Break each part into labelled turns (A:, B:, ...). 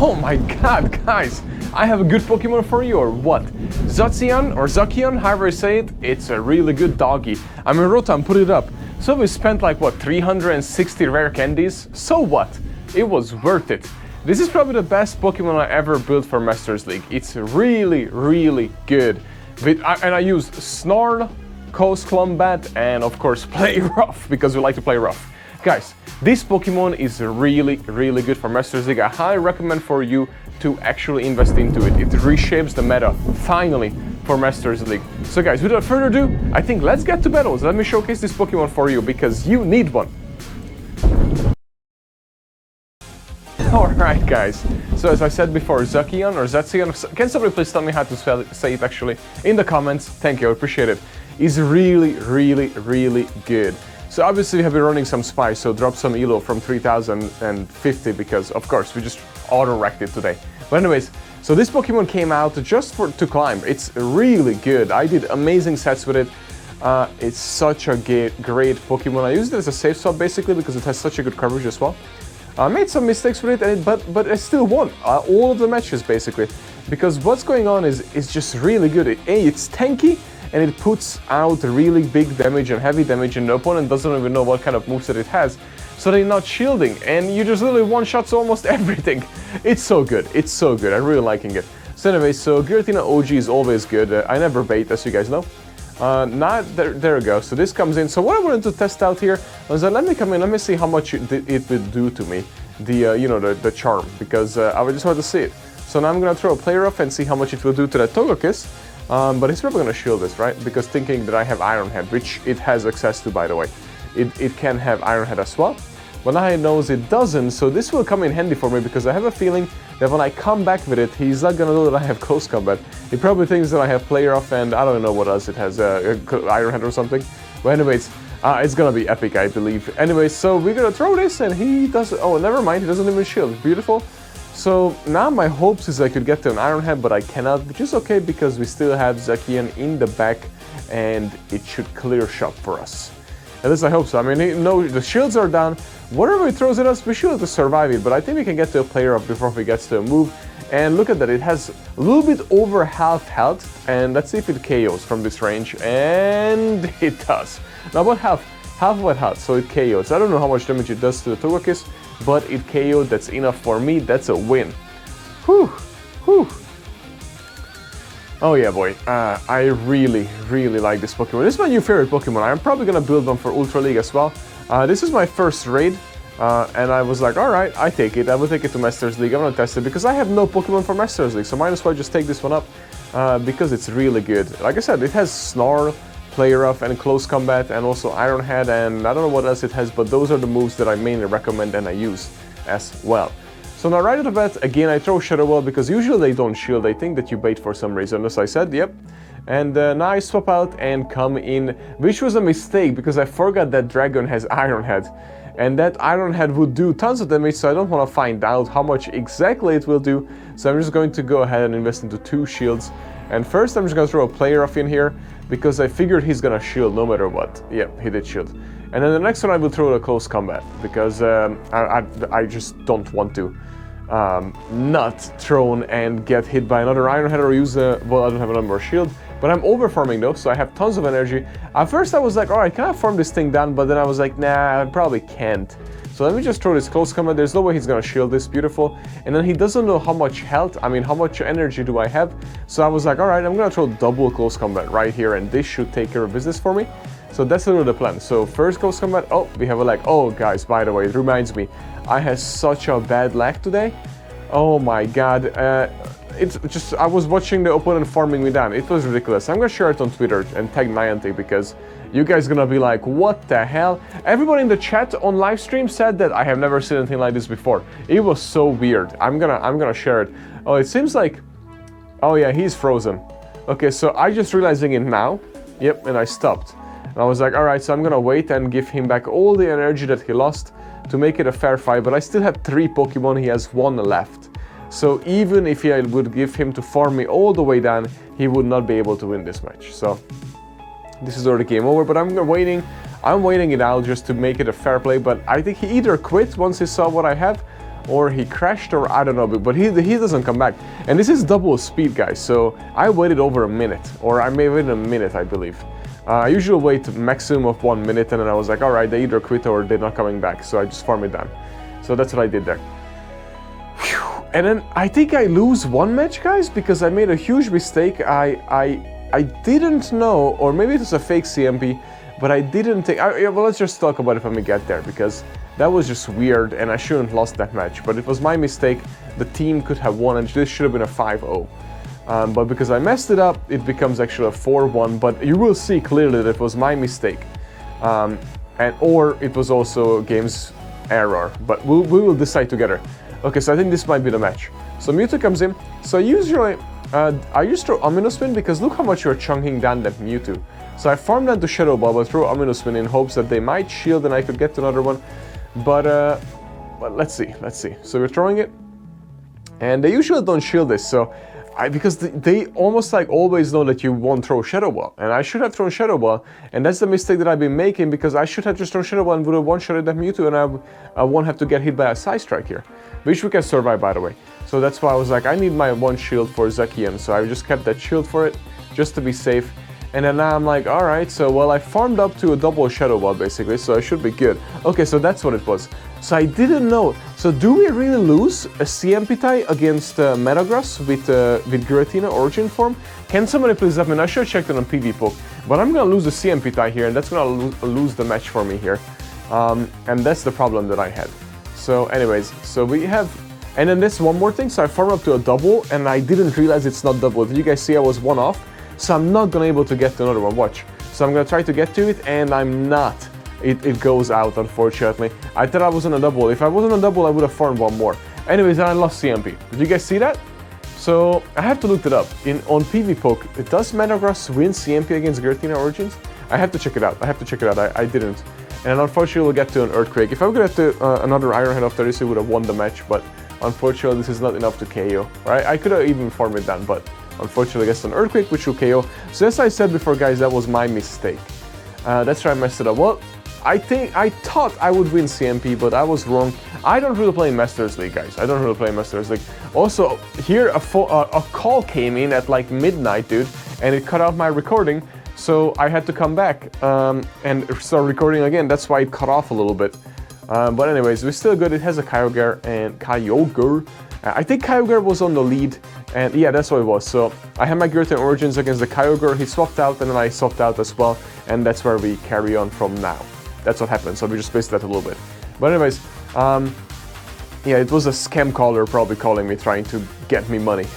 A: Oh my god, guys! I have a good Pokemon for you, or what? Zacian, or Zacian, however you say it, it's a really good doggy. I mean, Rotom put it up. So we spent like, what, 360 rare candies? So what? It was worth it. This is probably the best Pokemon I ever built for Masters League. It's really, really good. And I used Snarl, Coast Combat, and of course Play Rough, because we like to play rough. Guys, this Pokemon is really, really good for Masters League. I highly recommend for you to actually invest into it. It reshapes the meta, finally, for Masters League. So guys, without further ado, I think let's get to battles. Let me showcase this Pokemon for you, because you need one. Alright guys, so as I said before, Zacian or Zacian, can somebody please tell me how to say it actually in the comments? Thank you, I appreciate it. Is really, really, really good. So obviously we have been running some spice, so drop some elo from 3050 because of course we just auto-wrecked it today. But anyways, so this Pokemon came out just to climb. It's really good. I did amazing sets with it. It's such a great Pokemon. I used it as a safe swap basically because it has such a good coverage as well. I made some mistakes with it, but I still won all of the matches basically, because what's going on is just really good. It's tanky and it puts out really big damage and heavy damage, and the opponent doesn't even know what kind of moveset it has, so they're not shielding, and you just literally one-shots almost everything. It's so good. It's so good. I'm really liking it. So anyway, so Giratina OG is always good. I never bait, as you guys know. There we go. So this comes in. So what I wanted to test out here was that let me come in. Let me see how much it would do to me. The charm, because I just wanted to see it. So now I'm gonna throw a Play Rough and see how much it will do to that Togekiss. But he's probably gonna shield this, right? Because thinking that I have Iron Head, which it has access to, by the way. It can have Iron Head as well. But now he knows it doesn't, so this will come in handy for me, because I have a feeling that when I come back with it, he's not gonna know that I have Close Combat. He probably thinks that I have Play Rough and I don't know what else it has, Iron Head or something. But anyways, it's gonna be epic, I believe. Anyways, so we're gonna throw this and he doesn't, oh, never mind, he doesn't even shield. Beautiful. So now my hopes is I could get to an Iron Head, but I cannot, which is okay because we still have Zacian in the back and it should clear shop for us. At least I hope so. I mean, no, the shields are down. Whatever he throws at us, we should have to survive it, but I think we can get to a Play Rough before he gets to a move. And look at that, it has a little bit over half health, and let's see if it KOs from this range, and it does. Now about half of what health, so it KOs. I don't know how much damage it does to the Togekiss, but it KO'd, that's enough for me, that's a win. Whew, whew. Oh yeah, boy, I really, really like this Pokemon. This is my new favorite Pokemon. I'm probably gonna build one for Ultra League as well. This is my first raid, and I was like, alright, I take it. I will take it to Masters League. I'm gonna test it because I have no Pokemon for Masters League, so might as well just take this one up because it's really good. Like I said, it has Snarl, Play Rough, and Close Combat, and also Iron Head, and I don't know what else it has, but those are the moves that I mainly recommend and I use as well. So now right off the bat, again, I throw Shadow Ball because usually they don't shield. I think that you bait for some reason, as I said, yep. And now I swap out and come in, which was a mistake because I forgot that Dragon has Iron Head. And that Iron Head would do tons of damage, so I don't want to find out how much exactly it will do. So I'm just going to go ahead and invest into 2 shields. And first I'm just going to throw a Play Rough in here because I figured he's going to shield no matter what. Yep, he did shield. And then the next one I will throw a Close Combat because I just don't want to not thrown and get hit by another Iron Head or use well, I don't have a number shield, but I'm over farming though, so I have tons of energy. At first I was like, alright, can I farm this thing down? But then I was like, nah, I probably can't. So let me just throw this Close Combat. There's no way he's gonna shield this. Beautiful. And then he doesn't know how much health, I mean, how much energy do I have? So I was like, alright, I'm gonna throw double Close Combat right here, and this should take care of business for me. So that's a little the plan. So first Close Combat, oh, we have a lag. Oh guys, by the way, it reminds me, I had such a bad lag today. Oh my god, it's just, I was watching the opponent farming me down. It was ridiculous. I'm gonna share it on Twitter and tag Niantic because you guys gonna be like, what the hell? Everybody in the chat on live stream said that I have never seen anything like this before. It was so weird. I'm gonna share it. Oh, it seems like, oh yeah, he's frozen. Okay, so I just realizing it now. Yep, and I stopped. And I was like, alright, so I'm gonna wait and give him back all the energy that he lost to make it a fair fight, but I still have 3 Pokemon, he has 1 left. So even if I would give him to farm me all the way down, he would not be able to win this match. So this is already game over, but I'm waiting it out just to make it a fair play, but I think he either quit once he saw what I have, or he crashed, or I don't know, but he doesn't come back. And this is double speed, guys, so I waited over a minute, or I may wait a minute, I believe. I usually wait maximum of 1 minute, and then I was like, alright, they either quit or they're not coming back, so I just farm it down. So that's what I did there. Whew. And then I think I lose one match, guys, because I made a huge mistake. I didn't know, or maybe it was a fake CMP, but I didn't think, well, let's just talk about it when we get there, because that was just weird, and I shouldn't have lost that match, but it was my mistake. The team could have won, and this should have been a 5-0. But because I messed it up, it becomes actually a 4-1, but you will see clearly that it was my mistake. Or it was also game's error, but we will decide together. Okay, so I think this might be the match. So Mewtwo comes in, so usually, I used to throw Omino Spin because look how much you're chunking down that Mewtwo. So I farmed down to Shadow Ball, but throw Omino Spin in hopes that they might shield and I could get to another one. But let's see. So we're throwing it, and they usually don't shield this, so because they almost like always know that you won't throw Shadow Ball, and I should have thrown Shadow Ball, and that's the mistake that I've been making, because I should have just thrown Shadow Ball and would have one-shotted that Mewtwo, and I won't have to get hit by a Side Strike here, which we can survive, by the way. So that's why I was like, I need my one shield for Zacian, so I just kept that shield for it, just to be safe. And then now I'm like, alright, so well, I farmed up to a double Shadow Ball basically, so I should be good. Okay, so that's what it was. So I didn't know. So do we really lose a CMP tie against Metagross with Giratina Origin form? Can somebody please help me? I should have checked it on PvPoke, but I'm gonna lose a CMP tie here, and that's gonna lose the match for me here. And that's the problem that I had. So anyways, so we have, and then there's one more thing. So I farmed up to a double, and I didn't realize it's not double. Did you guys see I was one off? So I'm not gonna be able to get to another one, watch. So I'm gonna try to get to it, and I'm not. It goes out, unfortunately. I thought I was on a double. If I wasn't on a double, I would have farmed one more. Anyways, I lost CMP. Did you guys see that? So I have to look it up. On PvPoke, does Metagross win CMP against Giratina Origins? I have to check it out. I didn't. And unfortunately, we'll get to an Earthquake. If I would get to another Iron Head after this, it would have won the match, but unfortunately, this is not enough to KO. Right? I could have even farmed it down, but unfortunately, I guess an Earthquake, which will KO. So as I said before, guys, that was my mistake. That's why I messed it up. Well, I thought I would win CMP, but I was wrong. I don't really play Masters League, guys. I don't really play Masters League. Also, here a call came in at like midnight, dude, and it cut out my recording. So I had to come back and start recording again. That's why it cut off a little bit. But anyways, we're still good. It has a Kyogre and Kyogre. I think Kyogre was on the lead, and yeah, that's what it was. So I had my Giratina Origins against the Kyogre. He swapped out, and then I swapped out as well, and that's where we carry on from now. That's what happened. So we just spaced that a little bit. But anyways, yeah, it was a scam caller probably calling me, trying to get me money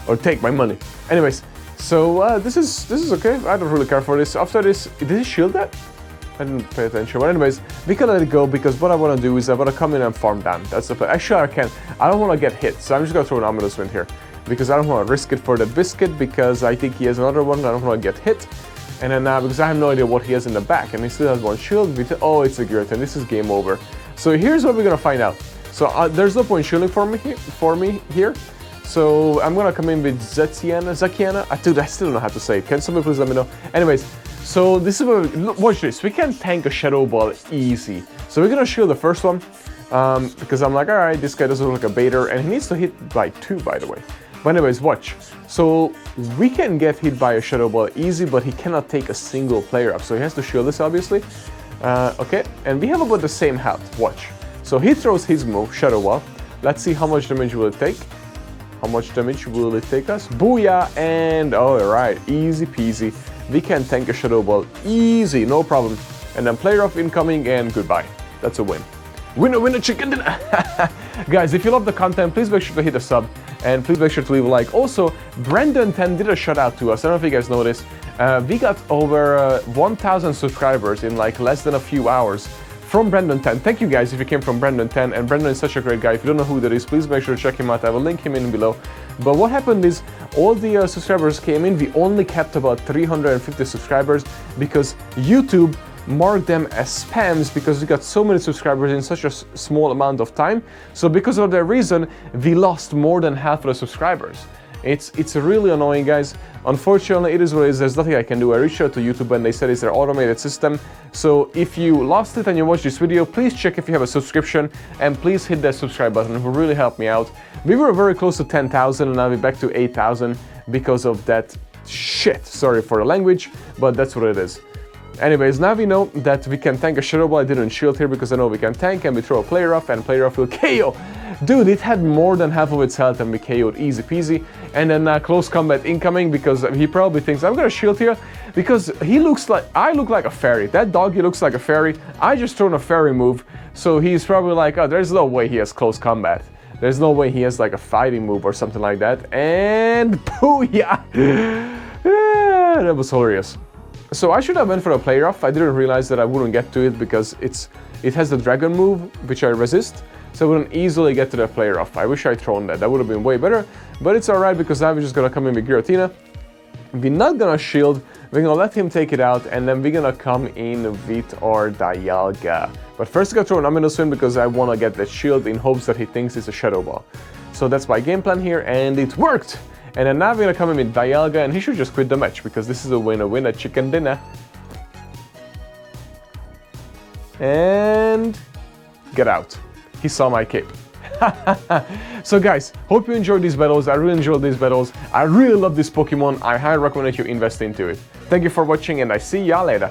A: or take my money. Anyways, so this is okay. I don't really care for this. After this, did he shield that? I didn't pay attention. But anyways, we can let it go, because what I want to do is I want to come in and farm down. That's the plan. Actually, I can. I don't want to get hit, so I'm just going to throw an Omnibus Wind here, because I don't want to risk it for that Biscuit, because I think he has another one. I don't want to get hit. And then because I have no idea what he has in the back, and he still has one shield. Oh, it's a Giratina. This is game over. So here's what we're going to find out. So there's no point shielding for me here. So I'm going to come in with Zacian. Dude, I still don't know how to say it. Can somebody please let me know? Anyways. So this is what watch this. We can tank a Shadow Ball easy. So we're gonna shield the first one because I'm like, all right, this guy doesn't look like a baiter, and he needs to hit by 2, by the way. But anyways, watch. So we can get hit by a Shadow Ball easy, but he cannot take a single player up. So he has to shield this, obviously. Okay, and we have about the same health. Watch. So he throws his move, Shadow Ball. Let's see how much damage will it take. How much damage will it take us? Booyah! And all right, easy peasy. We can tank a Shadow Ball easy, no problem. And then player off incoming, and goodbye. That's a win. Winner, chicken dinner! Guys, if you love the content, please make sure to hit a sub, and please make sure to leave a like. Also, Brandon10 did a shout out to us. I don't know if you guys know this. We got over 1,000 subscribers in like less than a few hours from Brandon10. Thank you guys if you came from Brandon10, and Brandon is such a great guy. If you don't know who that is, please make sure to check him out. I will link him in below. But what happened is, all the subscribers came in. We only kept about 350 subscribers because YouTube marked them as spams because we got so many subscribers in such a small amount of time. So because of that reason, we lost more than half of the subscribers. It's really annoying, guys. Unfortunately, it is what it is. There's nothing I can do. I reached out to YouTube and they said it's their automated system. So if you lost it and you watched this video, please check if you have a subscription and please hit that subscribe button. It will really help me out. We were very close to 10,000 and now we're back to 8,000 because of that shit. Sorry for the language, but that's what it is. Anyways, now we know that we can tank a Shadow Ball. I didn't shield here because I know we can tank and we throw a player off and player off will KO. Dude, it had more than half of its health and we KO'd easy peasy. And then close combat incoming because he probably thinks I'm gonna shield here because he looks like, I look like a fairy. That doggy looks like a fairy. I just thrown a fairy move. So he's probably like, oh, there's no way he has close combat. There's no way he has like a fighting move or something like that. And booyah! Yeah, that was hilarious. So I should have went for a player off. I didn't realize that I wouldn't get to it because it has the dragon move, which I resist. So I wouldn't easily get to the player off. I wish I'd thrown that. That would have been way better. But it's alright because now we're just gonna come in with Giratina. We're not gonna shield. We're gonna let him take it out and then we're gonna come in with our Dialga. But first I gotta throw an Omnino Swim because I wanna get that shield in hopes that he thinks it's a Shadow Ball. So that's my game plan here and it worked! And then now we're gonna come in with Dialga and he should just quit the match because this is a winner chicken dinner. And get out. He saw my cape. So guys, hope you enjoyed these battles. I really enjoyed these battles. I really love this Pokemon. I highly recommend that you invest into it. Thank you for watching and I see y'all later.